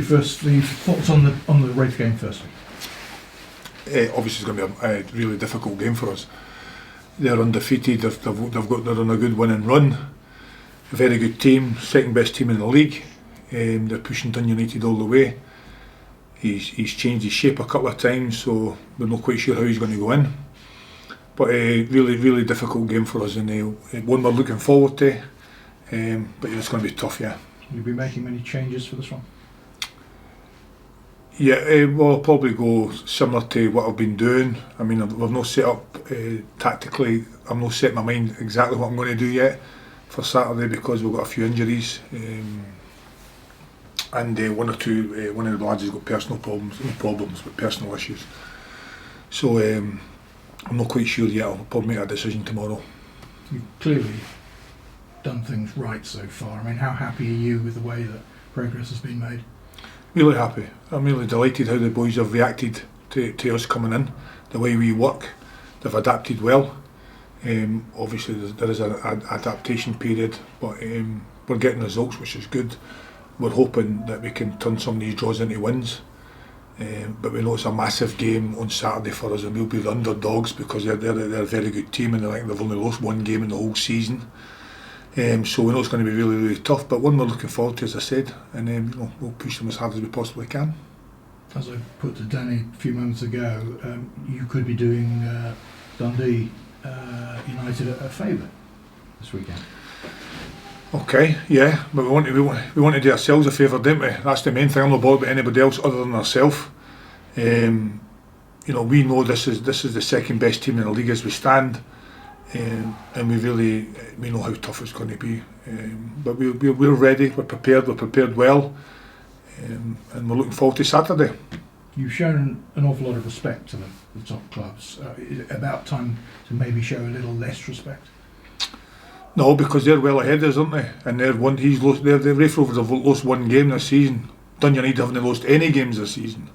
Firstly, thoughts on the Raith game firstly? Obviously, it's going to be a really difficult game for us. They're undefeated. They're on a good winning run. A very good team, second best team in the league. They're pushing Dun United all the way. He's changed his shape a couple of times, so we're not quite sure how he's going to go in. But a really difficult game for us, and one we're looking forward to. But it's going to be tough, yeah. Will you be making many changes for this one? Yeah, well, I'll probably go similar to what I've been doing. I mean, we've not set up tactically. I've not set my mind exactly what I'm going to do yet for Saturday because we've got a few injuries, and one of the lads has got personal problems, but personal issues. So I'm not quite sure yet. I'll probably make a decision tomorrow. You've clearly done things right so far. I mean, how happy are you with the way that progress has been made? Really happy. I'm really delighted how the boys have reacted to us coming in, the way we work. They've adapted well. Obviously there is an adaptation period, but we're getting results, which is good. We're hoping that we can turn some of these draws into wins. But we know it's a massive game on Saturday for us, and we'll be the underdogs because they're a very good team, and I think they've only lost one game in the whole season. So we know it's going to be really tough, but one we're looking forward to, as I said, and we'll push them as hard as we possibly can. As I put to Danny a few moments ago, you could be doing Dundee United a favour this weekend. Okay, yeah, but we want to do ourselves a favour, don't we? That's the main thing. I'm not bothered about anybody else other than ourselves. We know this is the second best team in the league as we stand. And we know how tough it's going to be, but we're ready, we're prepared well, and we're looking forward to Saturday. You've shown an awful lot of respect to the top clubs. Is it about time to maybe show a little less respect? No, because they're well ahead of us, aren't they? And the Raith Rovers have lost one game this season. Dun United haven't lost any games this season,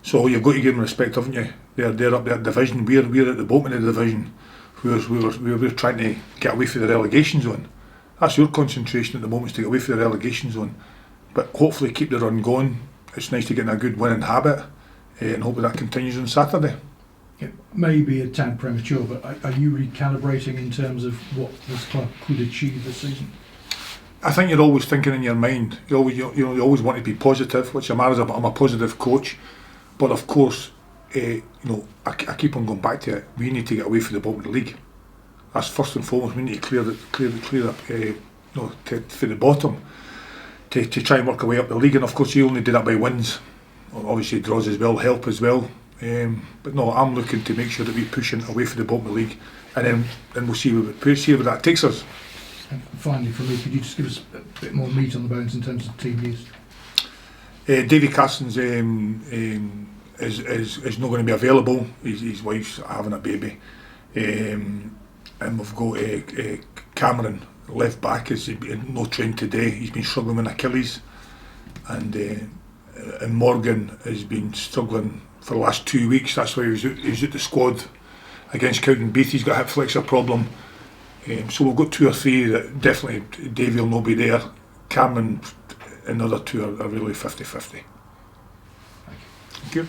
so you've got to give them respect, haven't you? They're up there division. We're at the bottom of the division. We're trying to get away from the relegation zone. That's your concentration at the moment, is to get away from the relegation zone. But hopefully keep the run going. It's nice to get in a good winning habit, and hope that continues on Saturday. It may be a tad premature, but are you recalibrating in terms of what this club could achieve this season? I think you're always thinking in your mind. You always want to be positive, which I'm a positive coach. But of course, I keep on going back to it. We need to get away from the bottom of the league. That's first and foremost. We need to clear up, for the bottom, to try and work our way up the league. And of course, you only do that by wins. Obviously, draws as well help as well. But no, I'm looking to make sure that we're pushing away from the bottom of the league, and then we'll see where that takes us. And finally, for me, could you just give us a bit more meat on the bones in terms of team news? Davy Carson's is not going to be available. His wife's having a baby, and we've got Cameron left back. He's been no trained today. He's been struggling with Achilles, and Morgan has been struggling for the last 2 weeks. That's why he's at the squad against Caledonian Stadium. He's got a hip flexor problem. So we've got 2 or 3 that definitely Davy will not be there. Cameron and the other 2 are really 50-50. Thank you.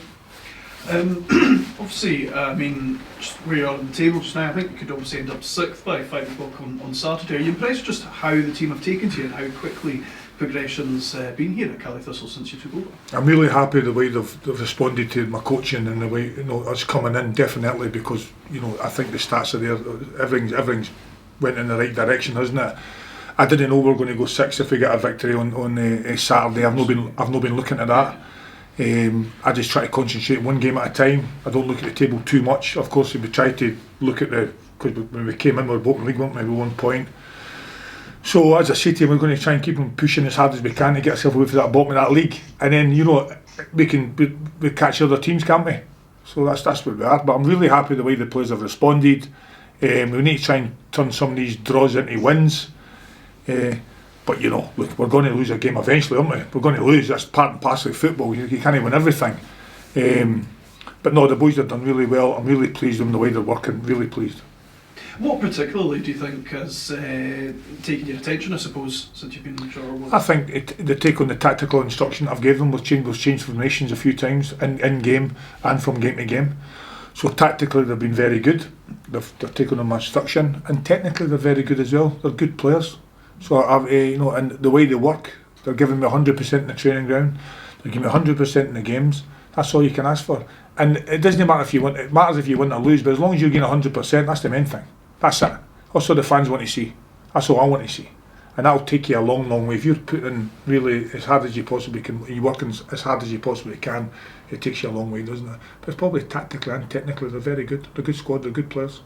Obviously, I mean, just where you are on the table just now, I think you could obviously end up 6th by 5 o'clock on Saturday. Are you impressed just how the team have taken to you and how quickly progression's been here at Caledonian Thistle since you took over? I'm really happy the way they've responded to my coaching and the way us coming in, definitely, because I think the stats are there. Everything's went in the right direction, hasn't it? I didn't know we were going to go 6th if we get a victory on Saturday. I've not been looking at that. I just try to concentrate one game at a time. I don't look at the table too much. Of course, we try to look at because when we came in, we were bottom league, weren't we, with 1 point. So as I say to you, we're going to try and keep on pushing as hard as we can to get ourselves away from that bottom of that league, and then we catch other teams, can't we? So that's what we are. But I'm really happy the way the players have responded. We need to try and turn some of these draws into wins. But look, we're going to lose a game eventually, aren't we? We're going to lose. That's part and parcel of football. You can't win everything. But no, the boys have done really well. I'm really pleased with them, the way they're working. Really pleased. What particularly do you think has taken your attention, I suppose, since you've been in charge? I think they take on the tactical instruction I've gave them. We've changed formations a few times in game and from game to game. So tactically they've been very good. They've taken on my instruction, and technically they're very good as well. They're good players. So I've and the way they work, they're giving me 100% in the training ground. They're giving me 100% in the games. That's all you can ask for. And it doesn't matter if you win. It matters if you win or lose. But as long as you're getting 100%, that's the main thing. That's it. That's what the fans want to see. That's all I want to see. And that'll take you a long, long way. If you're putting really as hard as you possibly can, you're working as hard as you possibly can, it takes you a long way, doesn't it? But it's probably tactically and technically they're very good. They're a good squad, they're good players.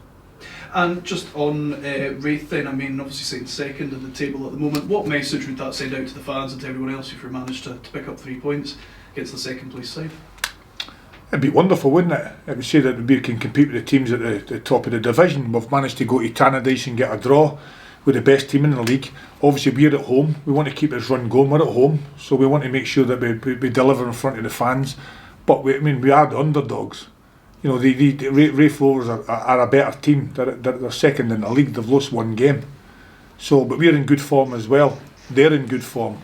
And just on Raith then, I mean, obviously sitting second in the table at the moment, what message would that send out to the fans and to everyone else if you managed to pick up 3 points against the second place side? It'd be wonderful, wouldn't it? It would say that we can compete with the teams at the top of the division. We've managed to go to Tannadice and get a draw with the best team in the league. Obviously we're at home, we want to keep this run going, we're at home, so we want to make sure that we deliver in front of the fans. But we are the underdogs. You know, the Raith Rovers are a better team. They're second in the league, they've lost 1 game. So, but we're in good form as well. They're in good form.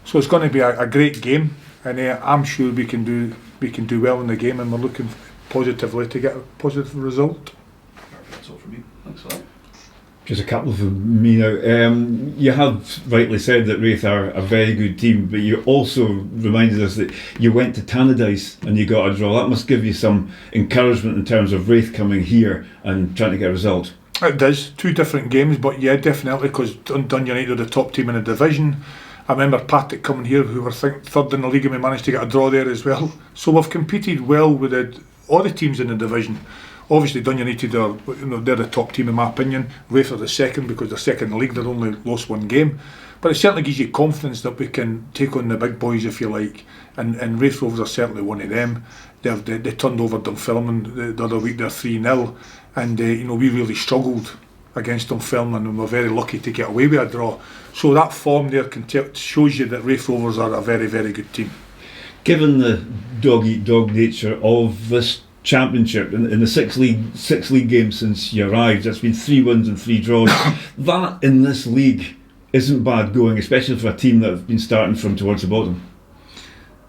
So it's going to be a great game, and I'm sure we can do well in the game, and we're looking positively to get a positive result. That's all from me. Thanks for that. Just a couple from me now. You have rightly said that Raith are a very good team, but you also reminded us that you went to Tannadice and you got a draw. That must give you some encouragement in terms of Raith coming here and trying to get a result. It does. 2 different games, but yeah, definitely, because Dundee United are the top team in the division. I remember Partick coming here, who were third in the league, and we managed to get a draw there as well. So we've competed well with all the teams in the division. Obviously, Dundee United are, they're the top team in my opinion. Raith are the second because they're second in the league. They've only lost 1 game, but it certainly gives you confidence that we can take on the big boys, if you like. And Raith Rovers are certainly one of them. They turned over Dunfermline the other week. They're 3-0, and we really struggled against Dunfermline, and we're very lucky to get away with a draw. So that form there shows you that Raith Rovers are a very, very good team. Given the dog-eat-dog nature of this championship in the six league games since you arrived, that's been 3 wins and 3 draws. That in this league isn't bad going, especially for a team that have been starting from towards the bottom.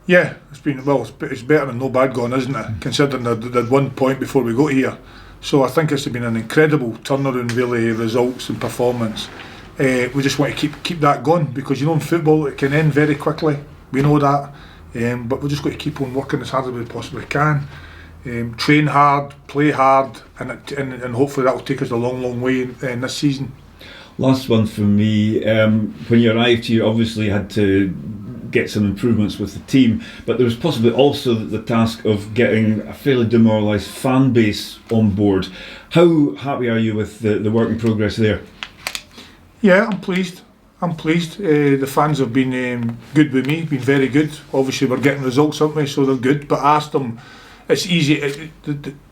Yeah, it's better than no bad going, isn't it? Considering they'd 1 point before we got here. So I think it's been an incredible turnaround, really, results and performance. We just want to keep that going, because in football it can end very quickly. We know that, but we've just got to keep on working as hard as we possibly can. Train hard, play hard, and hopefully that will take us a long, long way in this season. Last one from me. When you arrived here, you obviously had to get some improvements with the team, but there was possibly also the task of getting a fairly demoralised fan base on board. How happy are you with the work in progress there? Yeah, I'm pleased. The fans have been good with me, been very good. Obviously we're getting results, aren't we, so they're good, but I asked them, it's easy,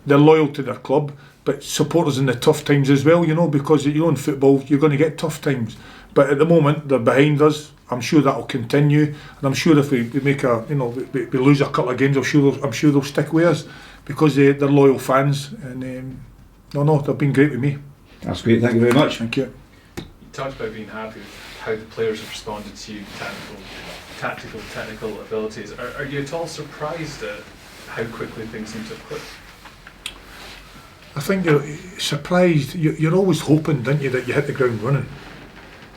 they're loyal to their club, but support us in the tough times as well, because in football you're going to get tough times. But at the moment they're behind us. I'm sure that will continue, and I'm sure if we make we lose a couple of games, I'm sure they'll stick with us, because they're loyal fans, and they've been great with me. That's great, thank you very much. Thank you. You talked about being happy with how the players have responded to you, tactical, technical abilities. Are you at all surprised at how quickly things seem to have clicked? I think you're surprised. You're always hoping, don't you, that you hit the ground running,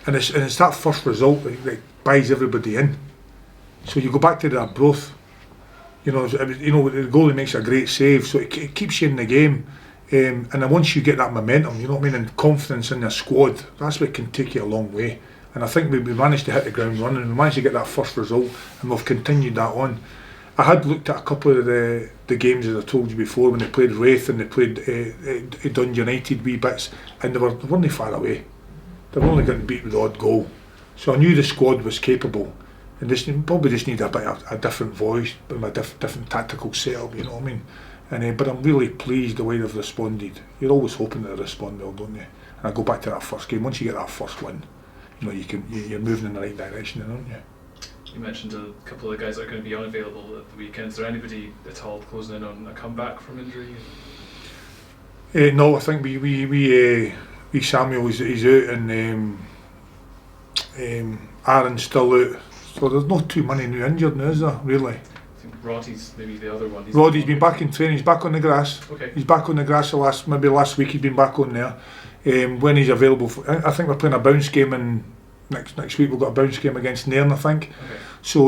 and it's that first result that buys everybody in. So you go back to that Broth, the goalie makes a great save, so it keeps you in the game. And then once you get that momentum, and confidence in the squad, that's what can take you a long way. And I think we managed to hit the ground running, we managed to get that first result, and we've continued that on. I had looked at a couple of the games, as I told you before, when they played Raith and they played Dundee United wee bits, and they weren't far away. They were only getting beat with the odd goal. So I knew the squad was capable, and probably just need a bit of a different voice, with a different tactical setup, you know what I mean? But I'm really pleased the way they've responded. You're always hoping that they respond well, don't you? And I go back to that first game. Once you get that first win, you're moving in the right direction, aren't you? You mentioned a couple of the guys that are going to be unavailable at the weekend. Is there anybody at all closing in on a comeback from injury? No, I think we Samuel is out, and Aaron's still out. So there's not too many new injured now, is there, really? I think Roddy's maybe the other one. Roddy's been back in training, he's back on the grass. Okay. He's back on the grass maybe last week he's been back on there. When he's available, I think we're playing a bounce game, and next week we've got a bounce game against Nairn, I think. Okay. So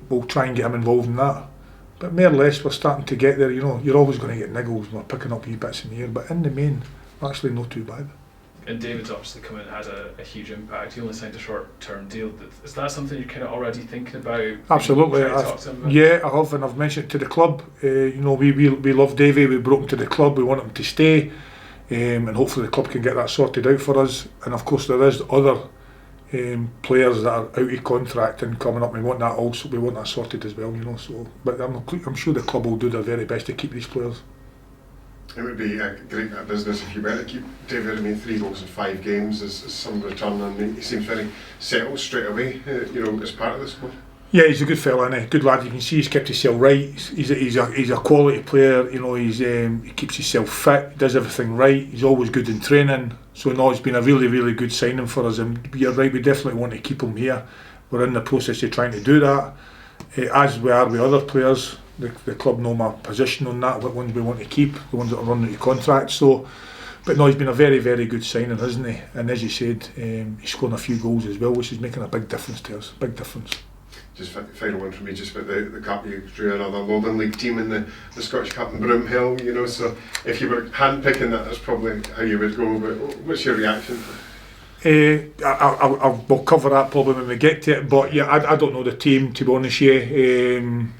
we'll try and get him involved in that. But more or less we're starting to get there, you know. You're always going to get niggles when we're picking up wee bits in the air, but in the main, actually not too bad. And David's obviously come in and had a huge impact. He only signed a short-term deal. Is that something you're kind of already thinking about? Absolutely. Trying to talk to him about? Yeah, I have, and I've mentioned it to the club. You know, we love Davey. We brought him to the club. We want him to stay, and hopefully the club can get that sorted out for us. And of course, there is other players that are out of contract and coming up. We want that sorted as well. You know, so but I'm sure the club will do their very best to keep these players. It would be a great bit of business if you were to keep David. I mean, 3 goals in 5 games is some return, and he seems very settled straight away, you know, as part of the squad. Yeah, he's a good fella, isn't he? Good lad. You can see he's kept himself right. He's a quality player. You know, he keeps himself fit. Does everything right. He's always good in training. So no, it's been a really, really good signing for us. And you're right. We definitely want to keep him here. We're in the process of trying to do that, as we are with other players. The club know my position on that. What ones we want to keep, the ones that are running out of contract. So, but no, he's been a very, very good signing, hasn't he? And as you said, he's scoring a few goals as well, which is making a big difference to us. Big difference. Just final one for me, just about the cup. You drew another Lowland League team in the Scottish Cup in Broomhill, you know, so if you were hand-picking that, that's probably how you would go, but what's your reaction? We'll cover that probably when we get to it, but yeah, I don't know the team, to be honest,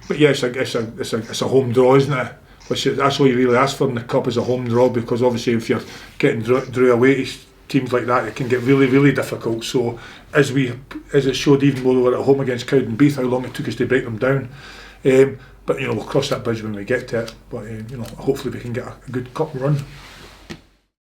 but yeah, it's a home draw, isn't it? That's all you really ask for in the cup, is a home draw, because obviously if you're getting drew away to teams like that, it can get really, really difficult. So as it showed, even when we were at home against Cowdenbeath, how long it took us to break them down. But you know, we'll cross that bridge when we get to it. But you know, hopefully we can get a good cup run.